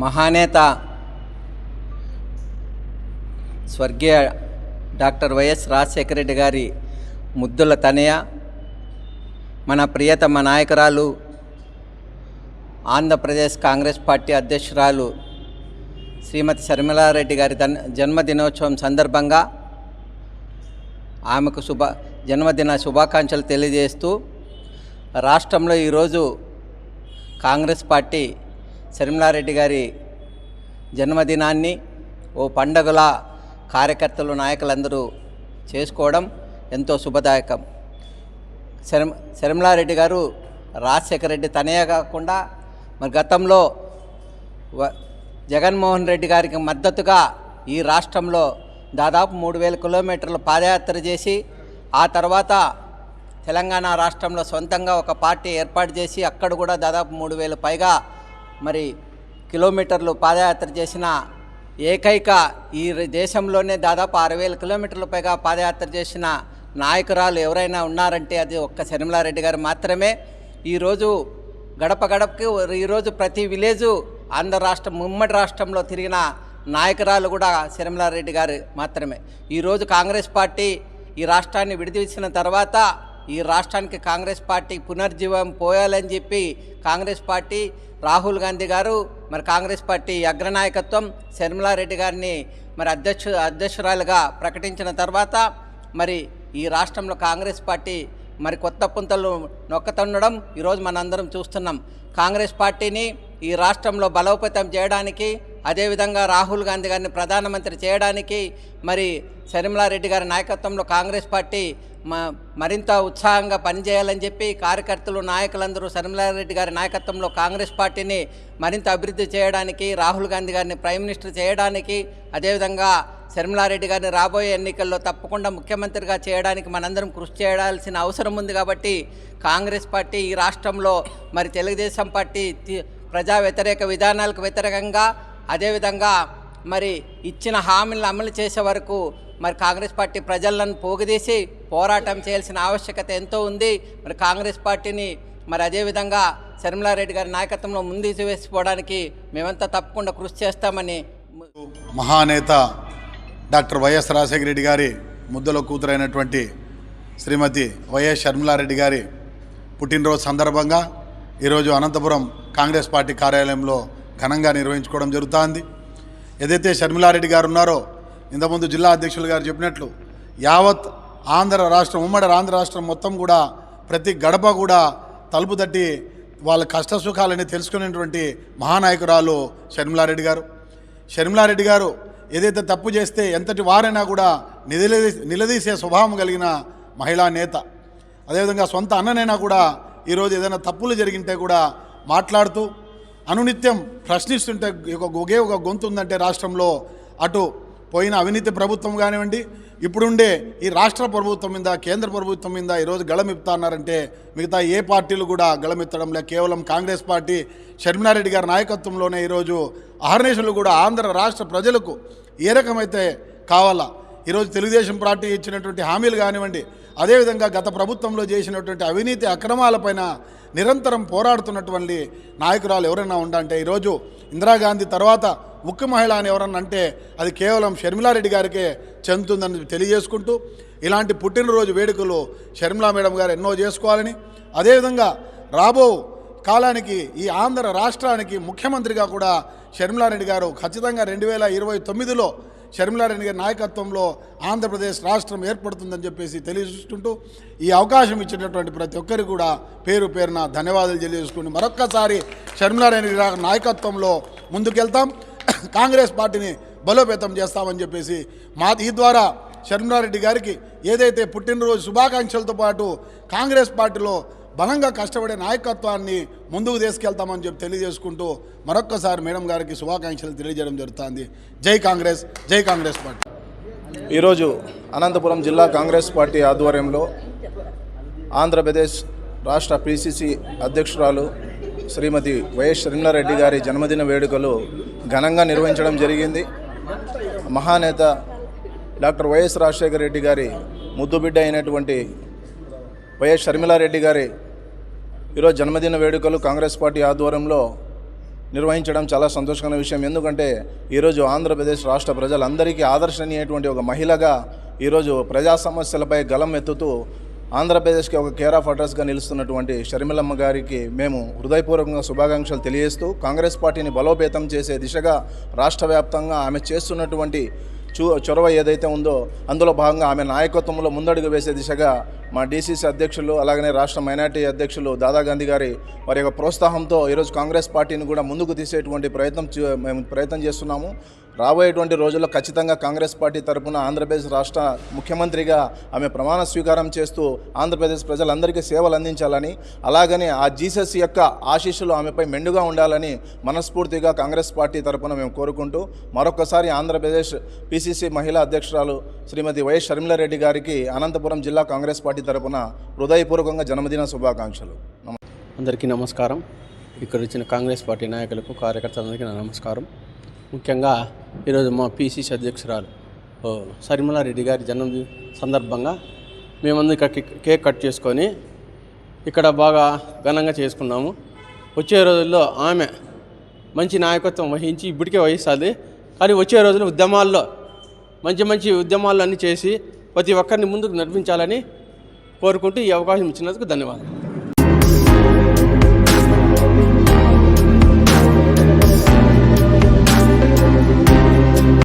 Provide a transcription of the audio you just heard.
మహానేత స్వర్గీయ doctor YS Rajasekhara Reddy గారి ముద్దుల తనయ, మన ప్రియతమ నాయకురాలు, ఆంధ్రప్రదేశ్ కాంగ్రెస్ పార్టీ అధ్యక్షురాలు శ్రీమతి షర్మిలారెడ్డి గారి జన్మదినోత్సవం సందర్భంగా ఆమెకు జన్మదిన శుభాకాంక్షలు తెలియజేస్తూ, రాష్ట్రంలో ఈరోజు కాంగ్రెస్ పార్టీ షర్మిలారెడ్డి గారి జన్మదినాన్ని ఓ పండగల కార్యకర్తలు, నాయకులందరూ చేసుకోవడం ఎంతో శుభదాయకం. షర్మిలారెడ్డి గారు రాజశేఖర రెడ్డి తనయ కాకుండా మరి గతంలో జగన్మోహన్ రెడ్డి గారికి మద్దతుగా ఈ రాష్ట్రంలో దాదాపు 3000 కిలోమీటర్లు పాదయాత్ర చేసి, ఆ తర్వాత తెలంగాణ రాష్ట్రంలో సొంతంగా ఒక పార్టీ ఏర్పాటు చేసి అక్కడ కూడా దాదాపు 3000 పైగా మరి కిలోమీటర్లు పాదయాత్ర చేసిన ఏకైక, ఈ దేశంలోనే దాదాపు 6000 కిలోమీటర్ల పైగా పాదయాత్ర చేసిన నాయకురాలు ఎవరైనా ఉన్నారంటే అది ఒక్క షర్మిలారెడ్డి గారు మాత్రమే. ఈరోజు గడప గడపకి, ఈరోజు ప్రతి విలేజు ఆంధ్ర రాష్ట్రం, ఉమ్మడి రాష్ట్రంలో తిరిగిన నాయకురాలు కూడా షర్మిలారెడ్డి గారు మాత్రమే. ఈరోజు కాంగ్రెస్ పార్టీ ఈ రాష్ట్రాన్ని విడిదీసిన తర్వాత ఈ రాష్ట్రానికి కాంగ్రెస్ పార్టీ పునర్జీవం పోయాలని చెప్పి కాంగ్రెస్ పార్టీ, రాహుల్ గాంధీ గారు, మరి కాంగ్రెస్ పార్టీ అగ్రనాయకత్వం షర్మిలారెడ్డి గారిని మరి అధ్యక్షురాలుగా ప్రకటించిన తర్వాత మరి ఈ రాష్ట్రంలో కాంగ్రెస్ పార్టీ మరి కొత్త పుంతలు నొక్కతుండడం ఈరోజు మనందరం చూస్తున్నాం. కాంగ్రెస్ పార్టీని ఈ రాష్ట్రంలో బలోపేతం చేయడానికి, అదేవిధంగా రాహుల్ గాంధీ గారిని ప్రధానమంత్రి చేయడానికి మరి షర్మిలారెడ్డి గారి నాయకత్వంలో కాంగ్రెస్ పార్టీ మరింత ఉత్సాహంగా పనిచేయాలని చెప్పి కార్యకర్తలు, నాయకులందరూ షర్మిలారెడ్డి గారి నాయకత్వంలో కాంగ్రెస్ పార్టీని మరింత అభివృద్ధి చేయడానికి, రాహుల్ గాంధీ గారిని ప్రైమ్ మినిస్టర్ చేయడానికి, అదేవిధంగా షర్మిలారెడ్డి గారిని రాబోయే ఎన్నికల్లో తప్పకుండా ముఖ్యమంత్రిగా చేయడానికి మనందరం కృషి చేయాల్సిన అవసరం ఉంది. కాబట్టి కాంగ్రెస్ పార్టీ ఈ రాష్ట్రంలో మరి తెలుగుదేశం పార్టీ ప్రజా వ్యతిరేక విధానాలకు వ్యతిరేకంగా, అదేవిధంగా మరి ఇచ్చిన హామీలను అమలు చేసే వరకు మరి కాంగ్రెస్ పార్టీ ప్రజలను పోగుదీసి పోరాటం చేయాల్సిన ఆవశ్యకత ఎంతో ఉంది. మరి కాంగ్రెస్ పార్టీని మరి అదేవిధంగా షర్మిలారెడ్డి గారి నాయకత్వంలో ముందుకు వేసిపోవడానికి మేమంతా తప్పకుండా కృషి చేస్తామని. మహానేత డాక్టర్ వైఎస్ రాజశేఖర రెడ్డి గారి ముద్దలో కూతురైనటువంటి శ్రీమతి వైఎస్ షర్మిలారెడ్డి గారి పుట్టినరోజు సందర్భంగా ఈరోజు అనంతపురం కాంగ్రెస్ పార్టీ కార్యాలయంలో ఘనంగా నిర్వహించుకోవడం జరుగుతుంది. ఏదైతే షర్మిలారెడ్డి గారు ఉన్నారో, ఇంతకుముందు జిల్లా అధ్యక్షులు గారు చెప్పినట్లు యావత్ ఆంధ్ర రాష్ట్రం, ఉమ్మడి ఆంధ్ర రాష్ట్రం మొత్తం కూడా ప్రతి గడప కూడా తలుపు తట్టి వాళ్ళ కష్ట సుఖాలని తెలుసుకునేటువంటి మహానాయకురాలు షర్మిలారెడ్డి గారు. షర్మిలారెడ్డి గారు ఏదైతే తప్పు చేస్తే ఎంతటి వారైనా కూడా నిలదీసే స్వభావం కలిగిన మహిళా నేత. అదేవిధంగా సొంత అన్ననైనా కూడా ఈరోజు ఏదైనా తప్పులు జరిగింటే కూడా మాట్లాడుతూ అనునిత్యం ప్రశ్నిస్తుంటే ఒకే ఒక గొంతు ఉందంటే రాష్ట్రంలో, అటు పోయిన అవినీతి ప్రభుత్వం కానివ్వండి, ఇప్పుడుండే ఈ రాష్ట్ర ప్రభుత్వం మీద, కేంద్ర ప్రభుత్వం మీద ఈరోజు గళమెత్తా అన్నారంటే మిగతా ఏ పార్టీలు కూడా గళమెత్తడంలే. కేవలం కాంగ్రెస్ పార్టీ షర్మిలారెడ్డి గారి నాయకత్వంలోనే ఈరోజు అహర్నిశలు కూడా ఆంధ్ర రాష్ట్ర ప్రజలకు ఏ రకమైతే కావాలా, ఈరోజు తెలుగుదేశం పార్టీ ఇచ్చినటువంటి హామీలు కానివ్వండి, అదేవిధంగా గత ప్రభుత్వంలో చేసినటువంటి అవినీతి అక్రమాలపైన నిరంతరం పోరాడుతున్నటువంటి నాయకురాలు ఎవరైనా ఉండంటే ఈరోజు ఇందిరాగాంధీ తర్వాత ముఖ్య మహిళ అని ఎవరన్నా అంటే అది కేవలం షర్మిలారెడ్డి గారికే చెందుతుందని తెలియజేసుకుంటూ, ఇలాంటి పుట్టినరోజు వేడుకలు షర్మిలా మేడం గారు ఎన్నో చేసుకోవాలని, అదేవిధంగా రాబో కాలానికి ఈ ఆంధ్ర రాష్ట్రానికి ముఖ్యమంత్రిగా కూడా షర్మిలారెడ్డి గారు ఖచ్చితంగా 2029లో షర్మిలారెడ్డి గారి నాయకత్వంలో ఆంధ్రప్రదేశ్ రాష్ట్రం ఏర్పడుతుందని చెప్పేసి తెలియజేసుకుంటూ, ఈ అవకాశం ఇచ్చినటువంటి ప్రతి ఒక్కరికి కూడా పేరు పేరున ధన్యవాదాలు తెలియజేసుకుంటూ మరొక్కసారి షర్మిలారెడ్డి గారి నాయకత్వంలో ముందుకెళ్తాం, కాంగ్రెస్ పార్టీని బలోపేతం చేస్తామని చెప్పేసి ఈ ద్వారా షర్మిలారెడ్డి గారికి ఏదైతే పుట్టినరోజు శుభాకాంక్షలతో పాటు కాంగ్రెస్ పార్టీలో బలంగా కష్టపడే నాయకత్వాన్ని ముందుకు తీసుకెళ్తామని చెప్పి తెలియజేసుకుంటూ మరొక్కసారి మేడం గారికి శుభాకాంక్షలు తెలియజేయడం జరుగుతుంది. జై కాంగ్రెస్, జై కాంగ్రెస్ పార్టీ. ఈరోజు అనంతపురం జిల్లా కాంగ్రెస్ పార్టీ ఆధ్వర్యంలో ఆంధ్రప్రదేశ్ రాష్ట్ర పిసిసి అధ్యక్షురాలు శ్రీమతి వైఎస్ షర్మిలారెడ్డి గారి జన్మదిన వేడుకలు ఘనంగా నిర్వహించడం జరిగింది. మహానేత డాక్టర్ వైఎస్ రాజశేఖర రెడ్డి గారి ముద్దుబిడ్డ అయినటువంటి వైఎస్ షర్మిలారెడ్డి గారి ఈరోజు జన్మదిన వేడుకలు కాంగ్రెస్ పార్టీ ఆధ్వర్యంలో నిర్వహించడం చాలా సంతోషకరమైన విషయం. ఎందుకంటే ఈరోజు ఆంధ్రప్రదేశ్ రాష్ట్ర ప్రజలందరికీ ఆదర్శనీయటువంటి ఒక మహిళగా ఈరోజు ప్రజా సమస్యలపై గలం ఎత్తుతూ ఆంధ్రప్రదేశ్కి ఒక కేర్ ఆఫ్ అడ్రస్గా నిలుస్తున్నటువంటి షర్మిలమ్మ గారికి మేము హృదయపూర్వకంగా శుభాకాంక్షలు తెలియజేస్తూ కాంగ్రెస్ పార్టీని బలోపేతం చేసే దిశగా రాష్ట్ర వ్యాప్తంగా ఆమె చేస్తున్నటువంటి చొరవ ఏదైతే ఉందో అందులో భాగంగా ఆమె నాయకత్వంలో ముందడుగు వేసే దిశగా మా డీసీసీ అధ్యక్షులు అలాగనే రాష్ట్ర మైనార్టీ అధ్యక్షులు దాదా గాంధీ గారి వారి యొక్క ప్రోత్సాహంతో ఈరోజు కాంగ్రెస్ పార్టీని కూడా ముందుకు తీసేటువంటి మేము ప్రయత్నం చేస్తున్నాము. రాబోయేటువంటి రోజుల్లో ఖచ్చితంగా కాంగ్రెస్ పార్టీ తరఫున ఆంధ్రప్రదేశ్ రాష్ట్ర ముఖ్యమంత్రిగా ఆమె ప్రమాణ స్వీకారం చేస్తూ ఆంధ్రప్రదేశ్ ప్రజలందరికీ సేవలు అందించాలని, అలాగనే ఆ జీసస్ యొక్క ఆశీస్సులు ఆమెపై మెండుగా ఉండాలని మనస్ఫూర్తిగా కాంగ్రెస్ పార్టీ తరఫున మేము కోరుకుంటూ మరొకసారి ఆంధ్రప్రదేశ్ పిసిసి మహిళా అధ్యక్షురాలు శ్రీమతి వైఎస్ షర్మిలారెడ్డి గారికి అనంతపురం జిల్లా కాంగ్రెస్ పార్టీ తరఫున హృదయపూర్వకంగా జన్మదిన శుభాకాంక్షలు. అందరికీ నమస్కారం. ఇక్కడ వచ్చిన కాంగ్రెస్ పార్టీ నాయకులకు కార్యకర్తలందరికీ నా నమస్కారం. ముఖ్యంగా ఈరోజు మా పిసిసి అధ్యక్షురాలు షర్మిలారెడ్డి గారి జన్మదిన సందర్భంగా మేమందరం ఇక్కడ కేక్ కట్ చేసుకొని ఇక్కడ బాగా ఘనంగా చేసుకున్నాము. వచ్చే రోజుల్లో ఆమె మంచి నాయకత్వం వహించి ఇప్పటికే వహిస్తుంది, కానీ వచ్చే రోజుల్లో ఉద్యమాల్లో మంచి ఉద్యమాలు అన్నీ చేసి ప్రతి ఒక్కరిని ముందుకు నడిపించాలని కోరుకుంటూ ఈ అవకాశం ఇచ్చినందుకు ధన్యవాదాలు.